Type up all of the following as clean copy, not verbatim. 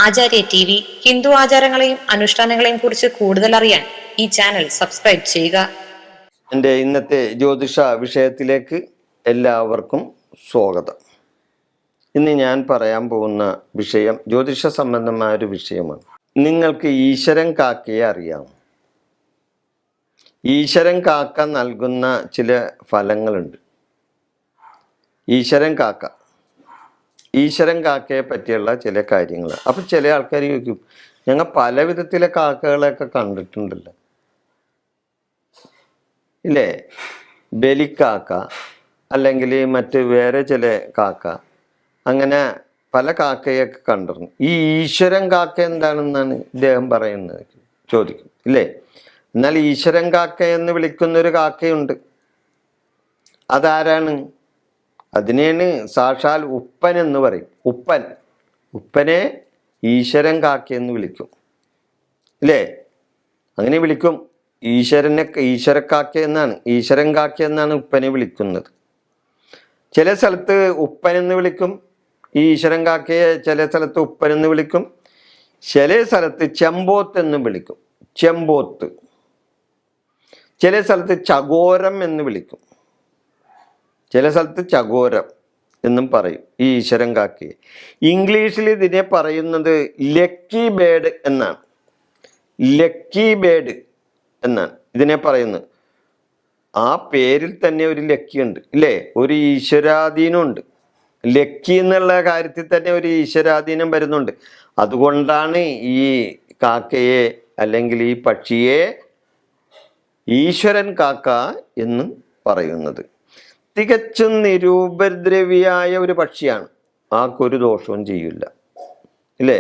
ആചാര്യ T V Hindu ആചാരങ്ങളെയും അനുഷ്ഠാനങ്ങളെയും കുറിച്ച് കൂടുതൽ അറിയാൻ ഈ ചാനൽ സബ്സ്ക്രൈബ് ചെയ്യുക. എൻ്റെ ഇന്നത്തെ ജ്യോതിഷ വിഷയത്തിലേക്ക് എല്ലാവർക്കും സ്വാഗതം. ഇന്ന് ഞാൻ പറയാൻ പോകുന്ന വിഷയം ജ്യോതിഷ സംബന്ധമായ ഒരു വിഷയമാണ്. നിങ്ങൾക്ക് ഈശ്വരൻ കാക്കയെ അറിയാം. ഈശ്വരൻ കാക്ക നൽകുന്ന ചില ഫലങ്ങളുണ്ട്. ഈശ്വരൻ കാക്കയെ പറ്റിയുള്ള ചില കാര്യങ്ങൾ. അപ്പം ചില ആൾക്കാർ ചോദിക്കും, ഞങ്ങൾ പല വിധത്തിലെ കാക്കകളെയൊക്കെ കണ്ടിട്ടുണ്ടല്ലോ ഇല്ലേ? ബലിക്കാക്ക അല്ലെങ്കിൽ മറ്റ് വേറെ ചില കാക്ക, അങ്ങനെ പല കാക്കയൊക്കെ കണ്ടിരുന്നു. ഈ ഈശ്വരൻ കാക്ക എന്താണെന്നാണ് ഇദ്ദേഹം പറയുന്നത്, ചോദിക്കും ഇല്ലേ? എന്നാൽ ഈശ്വരൻ കാക്ക എന്ന് വിളിക്കുന്നൊരു കാക്കയുണ്ട്. അതാരാണ്? അതിനെയാണ് സാക്ഷാൽ ഉപ്പൻ എന്ന് പറയും. ഉപ്പനെ ഈശ്വരൻ കാക്കയെന്ന് വിളിക്കും ഇല്ലേ? അങ്ങനെ വിളിക്കും. ഈശ്വരക്കാക്ക എന്നാണ്, ഈശ്വരൻ കാക്ക എന്നാണ് ഉപ്പനെ വിളിക്കുന്നത്. ചില സ്ഥലത്ത് ഉപ്പൻ എന്ന് വിളിക്കും, ഈ ഈശ്വരൻ കാക്കയെ ചില സ്ഥലത്ത് ഉപ്പൻ എന്ന് വിളിക്കും. ചില സ്ഥലത്ത് ചെമ്പോത്ത് എന്ന് വിളിക്കും, ചെമ്പോത്ത്. ചില സ്ഥലത്ത് ചകോരം എന്ന് വിളിക്കും, ചില സ്ഥലത്ത് ചകോരം എന്നും പറയും ഈ ഈശ്വരൻ കാക്കയെ. ഇംഗ്ലീഷിൽ ഇതിനെ പറയുന്നത് ലക്കി ബേഡ് എന്നാണ്. ലക്കി ബേഡ് എന്നാണ് ഇതിനെ പറയുന്നത്. ആ പേരിൽ തന്നെ ഒരു ലക്കിയുണ്ട് ഇല്ലേ? ഒരു ഈശ്വരാധീനമുണ്ട്. ലക്കി എന്നുള്ള കാര്യത്തിൽ തന്നെ ഒരു ഈശ്വരാധീനം വരുന്നുണ്ട്. അതുകൊണ്ടാണ് ഈ കാക്കയെ അല്ലെങ്കിൽ ഈ പക്ഷിയെ ഈശ്വരൻ കാക്ക എന്ന് പറയുന്നത്. തികച്ചും നിരുപദ്രവിയായ ഒരു പക്ഷിയാണ്. ആർക്കൊരു ദോഷവും ചെയ്യില്ല ഇല്ലേ?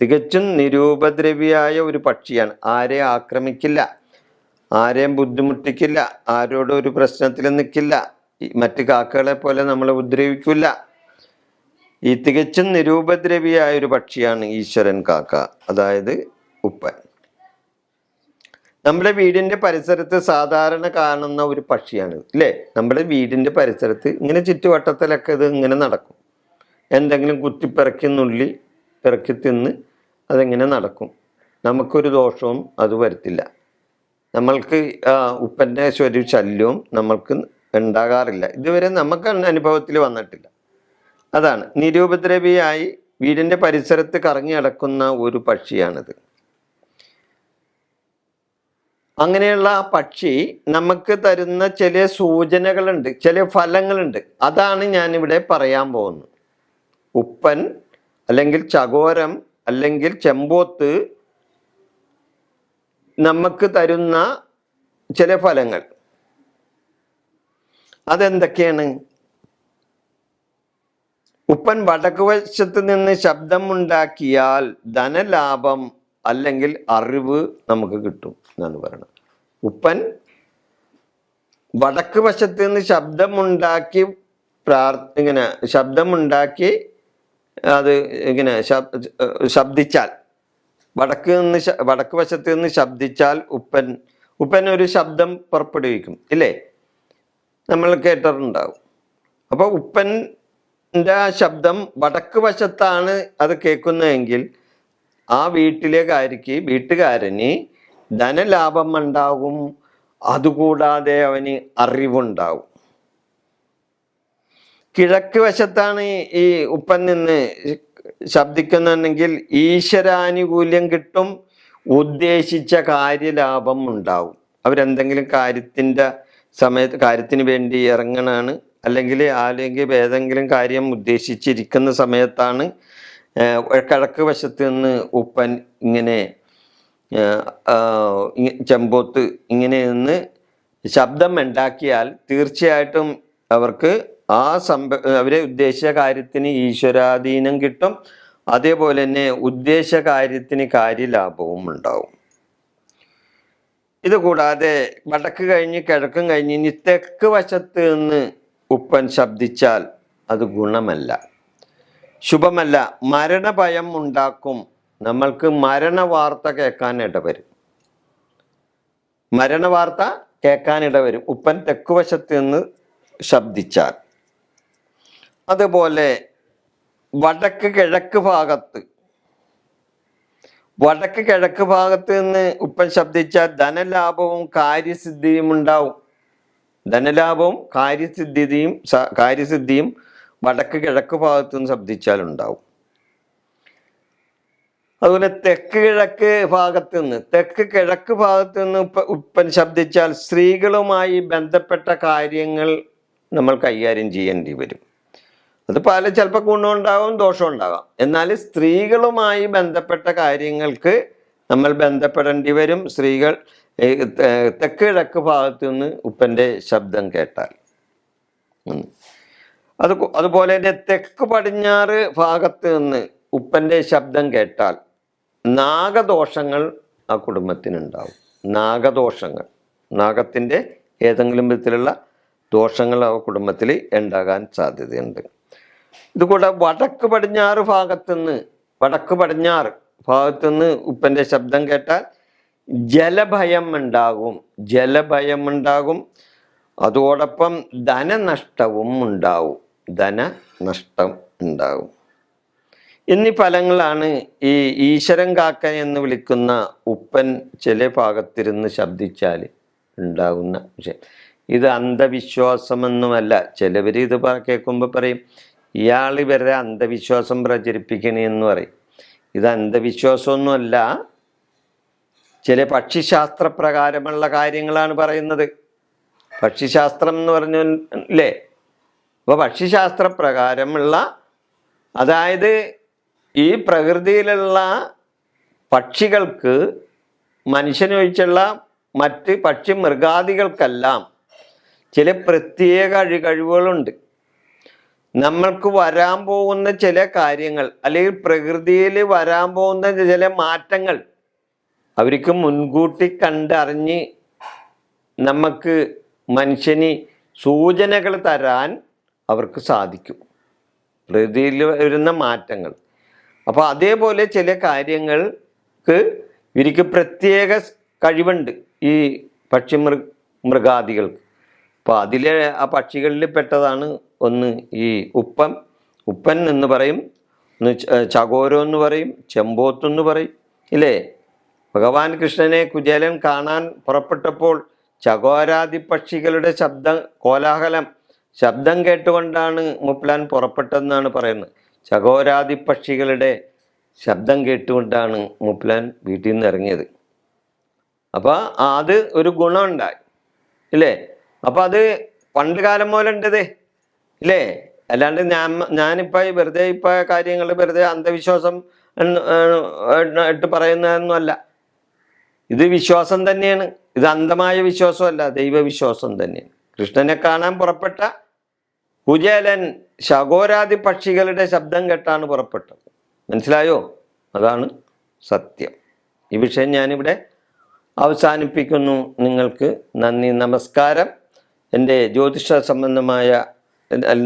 തികച്ചും നിരുപദ്രവിയായ ഒരു പക്ഷിയാണ്. ആരെയും ആക്രമിക്കില്ല, ആരെയും ബുദ്ധിമുട്ടിക്കില്ല, ആരോടും ഒരു പ്രശ്നത്തിൽ നിൽക്കില്ല. മറ്റ് കാക്കകളെ പോലെ നമ്മളെ ഉപദ്രവിക്കില്ല. ഈ തികച്ചും നിരുപദ്രവിയായ ഒരു പക്ഷിയാണ് ഈശ്വരൻ കാക്ക, അതായത് ഉപ്പൻ. നമ്മുടെ വീടിൻ്റെ പരിസരത്ത് സാധാരണ കാണുന്ന ഒരു പക്ഷിയാണ് അല്ലേ? നമ്മുടെ വീടിൻ്റെ പരിസരത്ത് ഇങ്ങനെ ചുറ്റുവട്ടത്തിലൊക്കെ ഇത് ഇങ്ങനെ നടക്കും. എന്തെങ്കിലും കുത്തിപ്പിറക്കി നുള്ളി പിറക്കി തിന്ന് അതെങ്ങനെ നടക്കും. നമുക്കൊരു ദോഷവും അത് വരുത്തില്ല. നമ്മൾക്ക് ഉപ്പൻ്റെ ഒരു ശല്യവും നമ്മൾക്ക് ഉണ്ടാകാറില്ല. ഇതുവരെ നമുക്ക് അനുഭവത്തിൽ വന്നിട്ടില്ല. അതാണ് നിരുപദ്രവിയായി വീടിൻ്റെ പരിസരത്ത് കറങ്ങി നടക്കുന്ന ഒരു പക്ഷിയാണിത്. അങ്ങനെയുള്ള ആ പക്ഷി നമുക്ക് തരുന്ന ചില സൂചനകളുണ്ട്, ചില ഫലങ്ങളുണ്ട്. അതാണ് ഞാനിവിടെ പറയാൻ പോകുന്നത്. ഉപ്പൻ അല്ലെങ്കിൽ ചകോരം അല്ലെങ്കിൽ ചെമ്പോത്ത് നമുക്ക് തരുന്ന ചില ഫലങ്ങൾ അതെന്തൊക്കെയാണ്? ഉപ്പൻ വടക്കുവശത്ത് നിന്ന് ശബ്ദമുണ്ടാക്കിയാൽ ധനലാഭം അല്ലെങ്കിൽ അറിവ് നമുക്ക് കിട്ടും എന്നാണ് പറയുന്നത്. ഉപ്പൻ വടക്ക് വശത്ത് നിന്ന് ശബ്ദമുണ്ടാക്കി ശബ്ദമുണ്ടാക്കി അത് ഇങ്ങനെ ശബ്ദിച്ചാൽ, വടക്ക് വശത്ത് നിന്ന് ശബ്ദിച്ചാൽ ഉപ്പൻ ഒരു ശബ്ദം പുറപ്പെടുവിക്കും ഇല്ലേ? നമ്മൾ കേട്ടിട്ടുണ്ടാവും. അപ്പോൾ ഉപ്പൻ്റെ ആ ശബ്ദം വടക്ക് വശത്താണ് അത് കേൾക്കുന്നതെങ്കിൽ ആ വീട്ടുകാരന് ധനലാഭം ഉണ്ടാകും. അതുകൂടാതെ അവന് അറിവുണ്ടാവും. കിഴക്ക് വശത്താണ് ഈ ഉപ്പൻ നിന്ന് ശബ്ദിക്കുന്നുണ്ടെങ്കിൽ ഈശ്വരാനുകൂല്യം കിട്ടും, ഉദ്ദേശിച്ച കാര്യലാഭം ഉണ്ടാവും. അവരെന്തെങ്കിലും കാര്യത്തിന് വേണ്ടി ഇറങ്ങണാണ്, അല്ലെങ്കിൽ ഏതെങ്കിലും കാര്യം ഉദ്ദേശിച്ചിരിക്കുന്ന സമയത്താണ് കിഴക്ക് വശത്ത് നിന്ന് ഉപ്പൻ ഇങ്ങനെ ചെമ്പോത്ത് ഇങ്ങനെ നിന്ന് ശബ്ദം ഉണ്ടാക്കിയാൽ തീർച്ചയായിട്ടും അവർക്ക് അവരെ ഉദ്ദേശിച്ച കാര്യത്തിന് ഈശ്വരാധീനം കിട്ടും. അതേപോലെ തന്നെ ഉദ്ദേശ കാര്യത്തിന് കാര്യലാഭവും ഉണ്ടാവും. ഇത് കൂടാതെ വടക്ക് കഴിഞ്ഞ് കിഴക്കും കഴിഞ്ഞ് ഇനി തെക്ക് വശത്ത് നിന്ന് ഉപ്പൻ ശബ്ദിച്ചാൽ അത് ഗുണമല്ല, ശുഭമല്ല. മരണഭയം ഉണ്ടാക്കും. നമ്മൾക്ക് മരണവാർത്ത കേൾക്കാൻ ഇടവരും. ഉപ്പൻ തെക്കുവശത്ത് നിന്ന് ശബ്ദിച്ചാൽ. അതുപോലെ വടക്ക് കിഴക്ക് ഭാഗത്ത് വടക്ക് കിഴക്ക് ഭാഗത്ത് നിന്ന് ഉപ്പൻ ശബ്ദിച്ചാൽ ധനലാഭവും കാര്യസിദ്ധിയും ഉണ്ടാവും. ധനലാഭവും കാര്യസിദ്ധിയും വടക്ക് കിഴക്ക് ഭാഗത്ത് നിന്ന് ശബ്ദിച്ചാൽ ഉണ്ടാവും. അതുപോലെ തെക്ക് കിഴക്ക് ഭാഗത്ത് നിന്ന് ഉപ്പൻ ശബ്ദിച്ചാൽ സ്ത്രീകളുമായി ബന്ധപ്പെട്ട കാര്യങ്ങൾ നമ്മൾ കൈകാര്യം ചെയ്യേണ്ടി വരും. അത് ചിലപ്പോൾ ഗുണമുണ്ടാകും, ദോഷമുണ്ടാകാം. എന്നാൽ സ്ത്രീകളുമായി ബന്ധപ്പെട്ട കാര്യങ്ങൾക്ക് നമ്മൾ ബന്ധപ്പെടേണ്ടി വരും. സ്ത്രീകൾ തെക്ക് കിഴക്ക് ഭാഗത്ത് നിന്ന് ഉപ്പൻ്റെ ശബ്ദം കേട്ടാൽ. അതുപോലെ തന്നെ തെക്ക് പടിഞ്ഞാറ് ഭാഗത്ത് നിന്ന് ഉപ്പൻ്റെ ശബ്ദം കേട്ടാൽ നാഗദോഷങ്ങൾ ആ കുടുംബത്തിനുണ്ടാവും. നാഗത്തിൻ്റെ ഏതെങ്കിലും വിധത്തിലുള്ള ദോഷങ്ങൾ ആ കുടുംബത്തിൽ ഉണ്ടാകാൻ സാധ്യതയുണ്ട്. ഇതുകൂടെ വടക്ക് പടിഞ്ഞാറ് ഭാഗത്തുനിന്ന് ഉപ്പൻ്റെ ശബ്ദം കേട്ടാൽ ജലഭയം ഉണ്ടാകും. അതോടൊപ്പം ധനനഷ്ടം ഉണ്ടാവും. എന്നീ ഫലങ്ങളാണ് ഈ ഈശ്വരൻ കാക്ക എന്ന് വിളിക്കുന്ന ഉപ്പൻ ചില ഭാഗത്തിരുന്ന് ശബ്ദിച്ചാൽ ഉണ്ടാകുന്ന വിഷയം. ഇത് അന്ധവിശ്വാസമൊന്നുമല്ല. ചിലവർ ഇത് കേൾക്കുമ്പോൾ പറയും, ഇയാൾ ഇവരുടെ അന്ധവിശ്വാസം പ്രചരിപ്പിക്കണമെന്ന് പറയും. ഇത് അന്ധവിശ്വാസമൊന്നുമല്ല, ചില പക്ഷിശാസ്ത്രപ്രകാരമുള്ള കാര്യങ്ങളാണ് പറയുന്നത്. പക്ഷിശാസ്ത്രം എന്ന് പറഞ്ഞല്ലേ? അപ്പോൾ പക്ഷിശാസ്ത്രപ്രകാരമുള്ള, അതായത് ഈ പ്രകൃതിയിലുള്ള പക്ഷികൾക്ക് മനുഷ്യനൊഴിച്ചുള്ള മറ്റ് പക്ഷി മൃഗാദികൾക്കെല്ലാം ചില പ്രത്യേക കഴിവുകളുണ്ട്. നമ്മൾക്ക് വരാൻ പോകുന്ന ചില കാര്യങ്ങൾ, അല്ലെങ്കിൽ പ്രകൃതിയിൽ വരാൻ പോകുന്ന ചില മാറ്റങ്ങൾ അവർക്ക് മുൻകൂട്ടി കണ്ടറിഞ്ഞ് നമുക്ക് മനുഷ്യന് സൂചനകൾ തരാൻ അവർക്ക് സാധിക്കും, പ്രകൃതിയിൽ വരുന്ന മാറ്റങ്ങൾ. അപ്പോൾ അതേപോലെ ചില കാര്യങ്ങൾക്ക് ഇവർക്ക് പ്രത്യേക കഴിവുണ്ട് ഈ മൃഗാദികൾക്ക്. അപ്പോൾ അതിലെ ആ പക്ഷികളിൽ പെട്ടതാണ് ഒന്ന് ഈ ഉപ്പൻ എന്ന് പറയും, ഒന്ന് ചകോരം എന്ന് പറയും, ചെമ്പോത്തെന്ന് പറയും, ഇല്ലേ? ഭഗവാൻ കൃഷ്ണനെ കുചേലൻ കാണാൻ പുറപ്പെട്ടപ്പോൾ ചകോരാദി പക്ഷികളുടെ ശബ്ദം കേട്ടുകൊണ്ടാണ് മൂപ്പലാൻ പുറപ്പെട്ടതെന്നാണ് പറയുന്നത്. ചകോരാദി പക്ഷികളുടെ ശബ്ദം കേട്ടുകൊണ്ടാണ് മൂപ്പലാൻ വീട്ടിൽ നിന്ന് ഇറങ്ങിയത്. അപ്പോൾ അത് ഒരു ഗുണമുണ്ടായി, ഇല്ലേ? അപ്പോൾ അത് പണ്ട് കാലം പോലെ ഉണ്ടത്, ഇല്ലേ? അല്ലാണ്ട് ഞാനിപ്പോൾ വെറുതെ കാര്യങ്ങൾ വെറുതെ അന്ധവിശ്വാസം ഇട്ട് പറയുന്നതൊന്നുമല്ല. ഇത് വിശ്വാസം തന്നെയാണ്. ഇത് അന്ധമായ വിശ്വാസമല്ല, ദൈവവിശ്വാസം തന്നെയാണ്. കൃഷ്ണനെ കാണാൻ പുറപ്പെട്ട കുചേലൻ ശകോരാദി പക്ഷികളുടെ ശബ്ദം കേട്ടാണ് പുറപ്പെട്ടത്. മനസ്സിലായോ? അതാണ് സത്യം. ഈ വിഷയം ഞാനിവിടെ അവസാനിപ്പിക്കുന്നു. നിങ്ങൾക്ക് നന്ദി, നമസ്കാരം. എൻ്റെ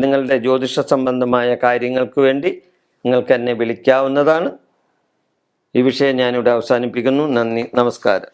നിങ്ങളുടെ ജ്യോതിഷ സംബന്ധമായ കാര്യങ്ങൾക്ക് വേണ്ടി നിങ്ങൾക്ക് എന്നെ വിളിക്കാവുന്നതാണ്. ഈ വിഷയം ഞാനിവിടെ അവസാനിപ്പിക്കുന്നു. നന്ദി, നമസ്കാരം.